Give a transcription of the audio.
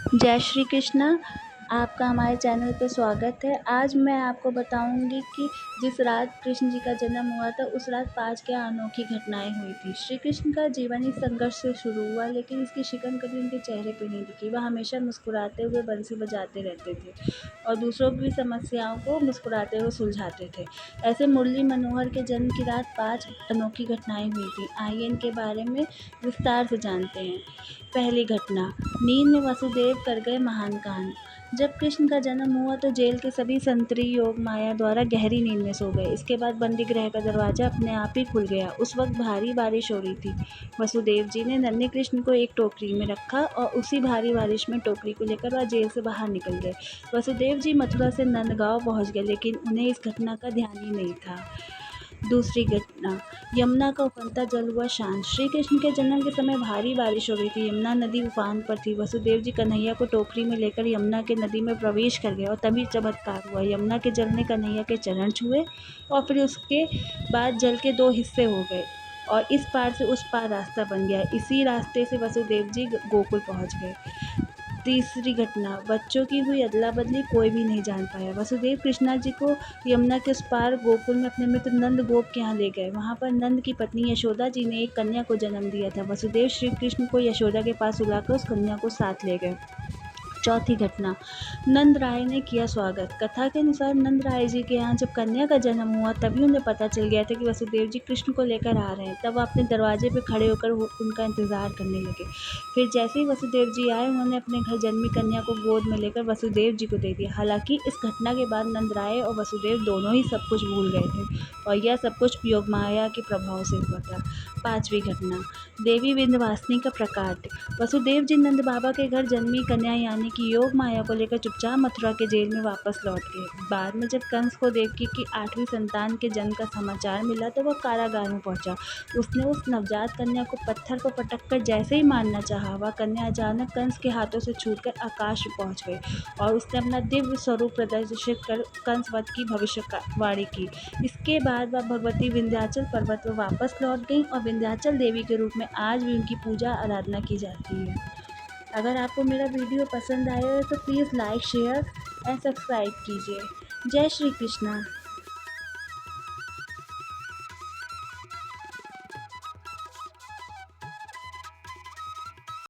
जय श्री कृष्णा। आपका हमारे चैनल पे स्वागत है। आज मैं आपको बताऊंगी कि जिस रात कृष्ण जी का जन्म हुआ था उस रात 5 क्या अनोखी घटनाएं हुई थी। श्री कृष्ण का जीवन ही संघर्ष से शुरू हुआ, लेकिन इसकी शिकन कभी उनके चेहरे पे नहीं दिखी। वह हमेशा मुस्कुराते हुए बंसी बजाते रहते थे और दूसरों की समस्याओं को मुस्कुराते हुए सुलझाते थे। ऐसे मुरली मनोहर के जन्म की रात 5 अनोखी घटनाएं हुई थी। आइए इनके बारे में विस्तार से जानते हैं। पहली घटना, नींद में वसुदेव कर गए महान कांड। जब कृष्ण का जन्म हुआ तो जेल के सभी संतरी योग माया द्वारा गहरी नींद में सो गए। इसके बाद बंदी गृह का दरवाजा अपने आप ही खुल गया। उस वक्त भारी बारिश हो रही थी। वसुदेव जी ने नन्हे कृष्ण को एक टोकरी में रखा और उसी भारी बारिश में टोकरी को लेकर वह जेल से बाहर निकल गए। वसुदेव जी मथुरा से नंदगांव पहुंच गए, लेकिन उन्हें इस घटना का ध्यान ही नहीं था। दूसरी घटना, यमुना का उफनता जल हुआ शांत। श्री कृष्ण के जन्म के समय भारी बारिश हो रही थी। यमुना नदी उफान पर थी। वसुदेव जी कन्हैया को टोकरी में लेकर यमुना के नदी में प्रवेश कर गए और तभी चमत्कार हुआ। यमुना के जल ने कन्हैया के चरण छुए और फिर उसके बाद जल के 2 हिस्से हो गए और इस पार से उस पार रास्ता बन गया। इसी रास्ते से वसुदेव जी गोकुल पहुंच गए। तीसरी घटना, बच्चों की हुई अदला बदली कोई भी नहीं जान पाया। वसुदेव कृष्णा जी को यमुना के उस पार गोकुल में अपने मित्र नंद गोप के यहाँ ले गए। वहाँ पर नंद की पत्नी यशोदा जी ने एक कन्या को जन्म दिया था। वसुदेव श्री कृष्ण को यशोदा के पास बुलाकर उस कन्या को साथ ले गए। चौथी घटना, नंद राय ने किया स्वागत। कथा के अनुसार नंद राय जी के यहाँ जब कन्या का जन्म हुआ तभी उन्हें पता चल गया था कि वसुदेव जी कृष्ण को लेकर आ रहे हैं। तब वह अपने दरवाजे पर खड़े होकर उनका इंतजार करने लगे। फिर जैसे ही वसुदेव जी आए, उन्होंने अपने घर जन्मी कन्या को गोद में लेकर वसुदेव जी को दे दिया। हालांकि इस घटना के बाद नंद राय और वसुदेव दोनों ही सब कुछ भूल गए थे और यह सब कुछ योगमाया के प्रभाव से हुआ था। पांचवी घटना, देवी विंध्यवासिनी का प्रकाट। वसुदेव जी नंद बाबा के घर जन्मी कन्या यानी कि योग माया को लेकर चुपचाप मथुरा के जेल में वापस लौट गए। बाद में जब कंस को देवकी की 8वीं संतान के जन्म का समाचार मिला तो वह कारागार में पहुंचा। उसने उस नवजात कन्या को पत्थर पर पटककर जैसे ही मारना चाहा, वह कन्या अचानक कंस के हाथों से छूटकर आकाश में पहुंच गई और उसने अपना दिव्य स्वरूप प्रदर्शित कर कंसवध की भविष्यवाणी की। इसके बाद वह भगवती विंध्याचल पर्वत पर वापस लौट गई और विंध्याचल देवी के रूप में आज भी उनकी पूजा आराधना की जाती है। अगर आपको मेरा वीडियो पसंद आया हो तो please like, share and subscribe कीजिए। जय श्री कृष्णा।